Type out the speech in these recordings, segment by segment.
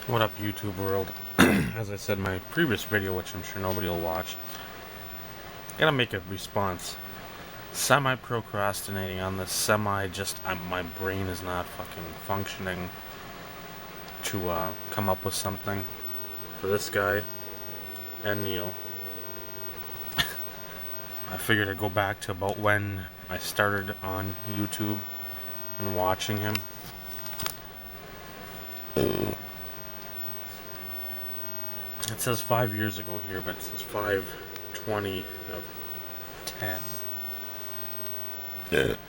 What up, YouTube world? As I said in my previous video, which I'm sure nobody will watch, gotta make a response. Semi-procrastinating on this, my brain is not fucking functioning to come up with something for this guy and Neil. I figured I'd go back to about when I started on YouTube and watching him. It says 5 years ago here, but it says 5/20 of 10.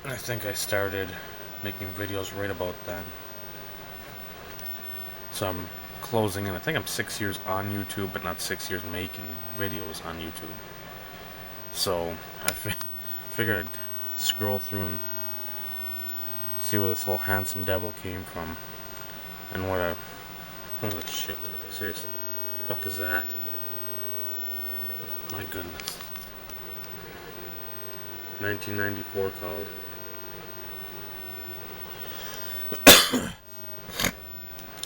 I think I started making videos right about then. So I'm closing in. I think I'm 6 years on YouTube, but not 6 years making videos on YouTube. So I figured I'd scroll through and see where this little handsome devil came from. And what the shit. Seriously. The fuck is that? My goodness. 1994 called.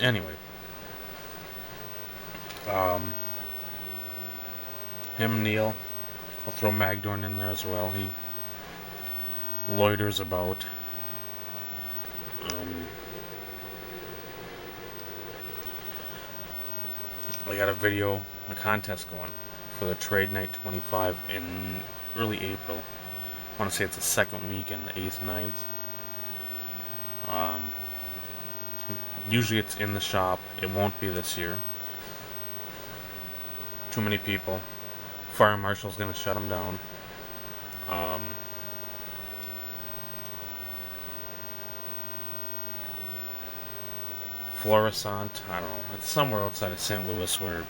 Anyway. Him, Neil. I'll throw Magdorn in there as well. He loiters about. I got a contest going for the Trade Night 25 in early April. I want to say it's the second weekend, the 8th, 9th. Usually it's in the shop. It won't be this year. Too many people. Fire marshal's gonna shut them down. Florissant, I don't know. It's somewhere outside of St. Louis where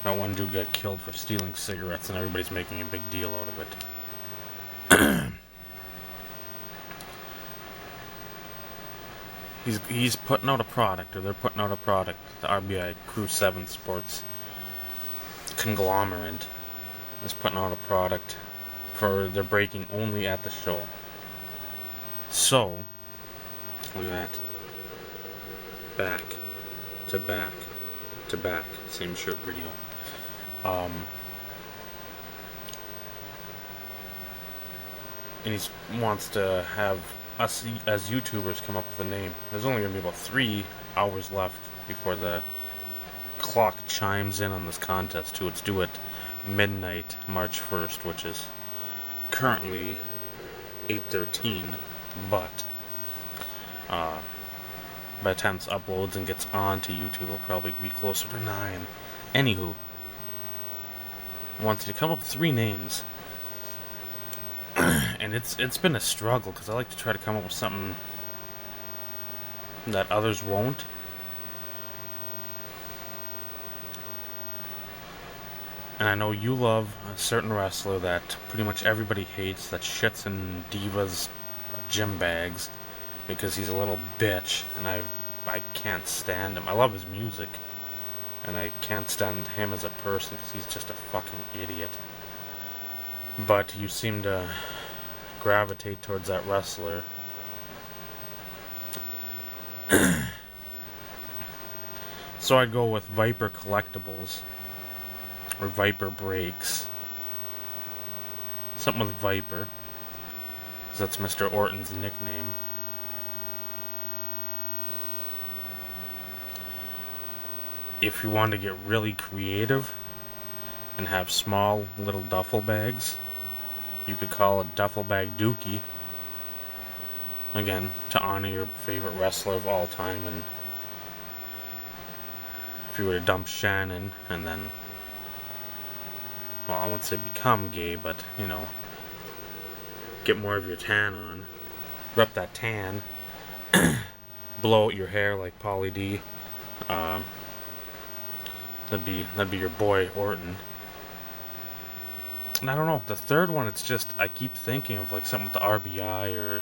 that one dude got killed for stealing cigarettes and everybody's making a big deal out of it. He's putting out a product, or they're putting out a product. The RBICru7 sports conglomerate is putting out a product for their breaking only at the show. So, look at that. Back to back to back, same shirt video. And he wants to have us as YouTubers come up with a name. There's only gonna be about 3 hours left before the clock chimes in on this contest too. It's due at midnight, March 1st, which is currently 8:13, but by the time this uploads and gets onto YouTube, it'll probably be closer to 9. Anywho, wants you to come up with 3 names. And it's been a struggle, because I like to try to come up with something that others won't. And I know you love a certain wrestler that pretty much everybody hates, that shits in Divas gym bags because he's a little bitch, and I can't stand him. I love his music, and I can't stand him as a person because he's just a fucking idiot. But you seem to gravitate towards that wrestler. So I'd go with Viper Collectibles, or Viper Breaks. Something with Viper, because that's Mr. Orton's nickname. If you want to get really creative and have small little duffel bags, you could call it Duffel Bag Dookie. Again, to honor your favorite wrestler of all time, and if you were to dump Shannon and then, well, I wouldn't say become gay, but, you know, get more of your tan on. Rep that tan. Blow out your hair like Pauly D. That'd be your boy Orton. And I don't know, the third one, it's just, I keep thinking of like something with the RBI or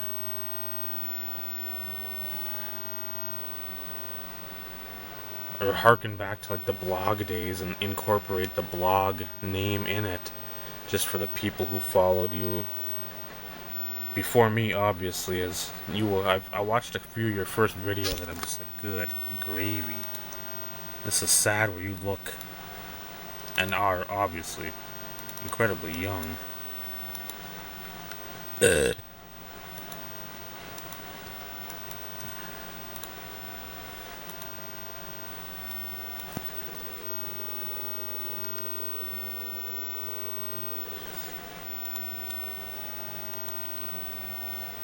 harken back to like the blog days and incorporate the blog name in it, just for the people who followed you before me, obviously. As you will, I watched a few of your first videos and I'm just like, good gravy. This is sad where you look and are obviously incredibly young.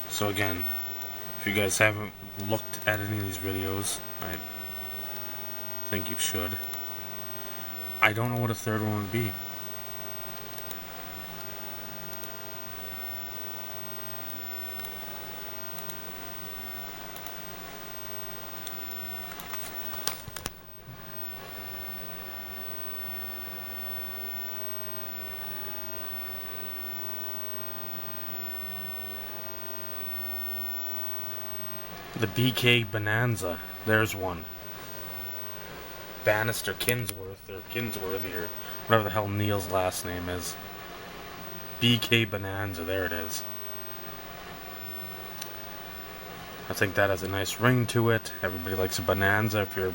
So again, if you guys haven't looked at any of these videos, I think you should. I don't know what a third one would be. The BK Bonanza. There's one. Bannister Kinsworth, or Kinsworthy, or whatever the hell Neil's last name is. BK Bonanza, there it is. I think that has a nice ring to it. Everybody likes a bonanza if you're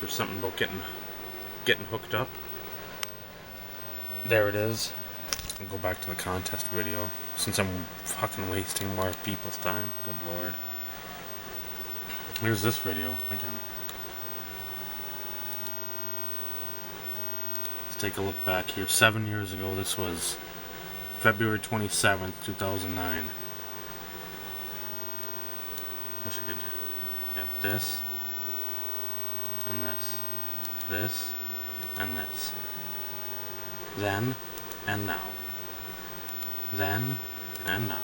something about getting hooked up. There it is. I'll go back to the contest video since I'm fucking wasting more people's time. Good lord. Here's this video again. Let's take a look back here. 7 years ago, this was February 27th, 2009. Wish I could get this, and this, and this. Then, and now. Then, and now.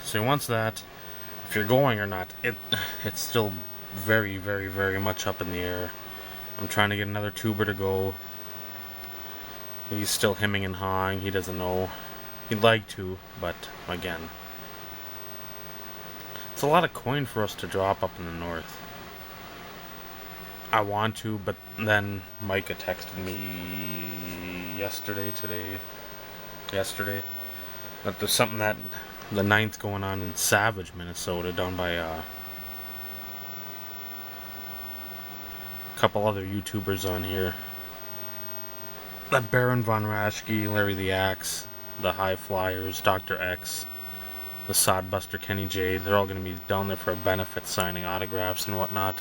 So once that, if you're going or not, it's still very, very, very much up in the air. I'm trying to get another tuber to go. He's still hemming and hawing. He doesn't know. He'd like to, but again, it's a lot of coin for us to drop up in the north. I want to, but then Micah texted me yesterday, that there's something that the 9th going on in Savage, Minnesota, down by a couple other YouTubers on here. That Baron Von Raschke, Larry the Axe, the High Flyers, Dr. X, the Sodbuster, Kenny J, they're all going to be down there for a benefit, signing autographs and whatnot.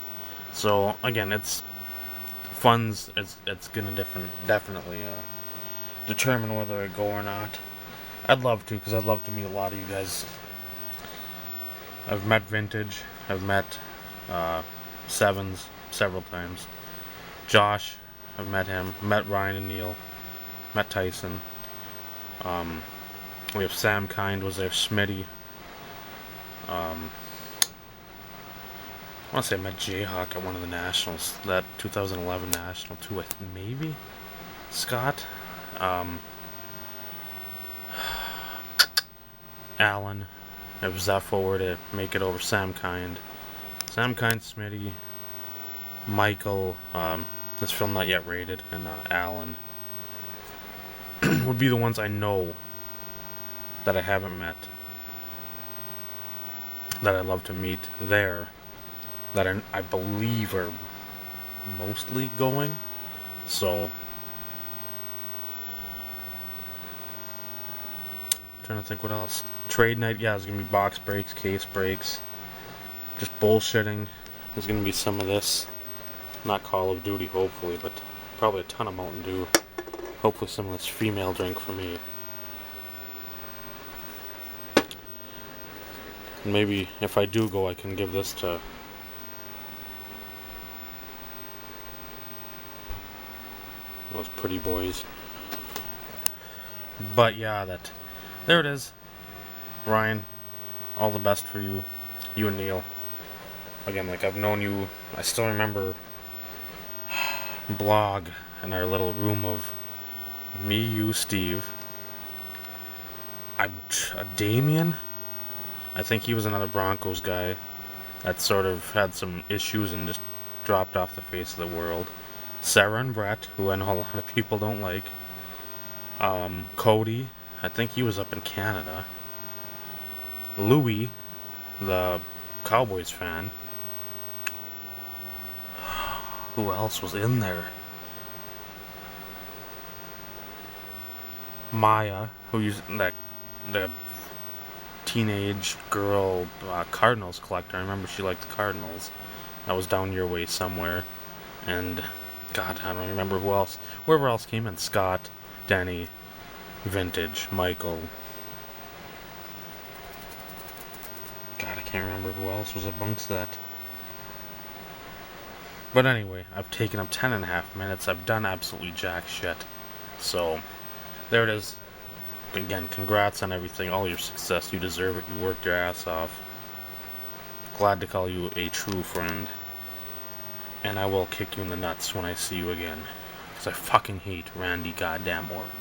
So again, it's funds. It's going to definitely determine whether I go or not. I'd love to, because I'd love to meet a lot of you guys. I've met Vintage. I've met Sevens several times. Josh, I've met him. Met Ryan and Neil. Met Tyson. We have Sam Kind was there. Smitty. I want to say I met Jayhawk at one of the nationals, that 2011 national too. Maybe Scott, Allen. It was that forward to make it over. Sam Kind, Smitty, Michael. This film not yet rated, and Allen would be the ones I know that I haven't met, that I'd love to meet there, that I believe are mostly going. So I'm trying to think what else. Trade night, yeah, there's gonna be box breaks, case breaks, just bullshitting. There's gonna be some of this, not Call of Duty hopefully, but probably a ton of Mountain Dew. Hopefully some of this female drink for me. And maybe if I do go, I can give this to those pretty boys. But yeah, there it is. Ryan, all the best for you and Neil. Again, like, I've known you, I still remember blog in our little room of me, you, Steve, Damien, I think he was another Broncos guy that sort of had some issues and just dropped off the face of the world. Sarah and Brett, who I know a lot of people don't like. Cody, I think he was up in Canada. Louis, the Cowboys fan. Who else was in there? Maya, who used that the teenage girl Cardinals collector. I remember she liked the Cardinals. That was down your way somewhere. And God, I don't remember who else. Whoever else came in. Scott, Denny, Vintage, Michael. God, I can't remember who else was amongst that. But anyway, I've taken up 10.5 minutes. I've done absolutely jack shit. So, there it is. Again, congrats on everything, all your success. You deserve it. You worked your ass off. Glad to call you a true friend. And I will kick you in the nuts when I see you again. Because I fucking hate Randy goddamn Orton.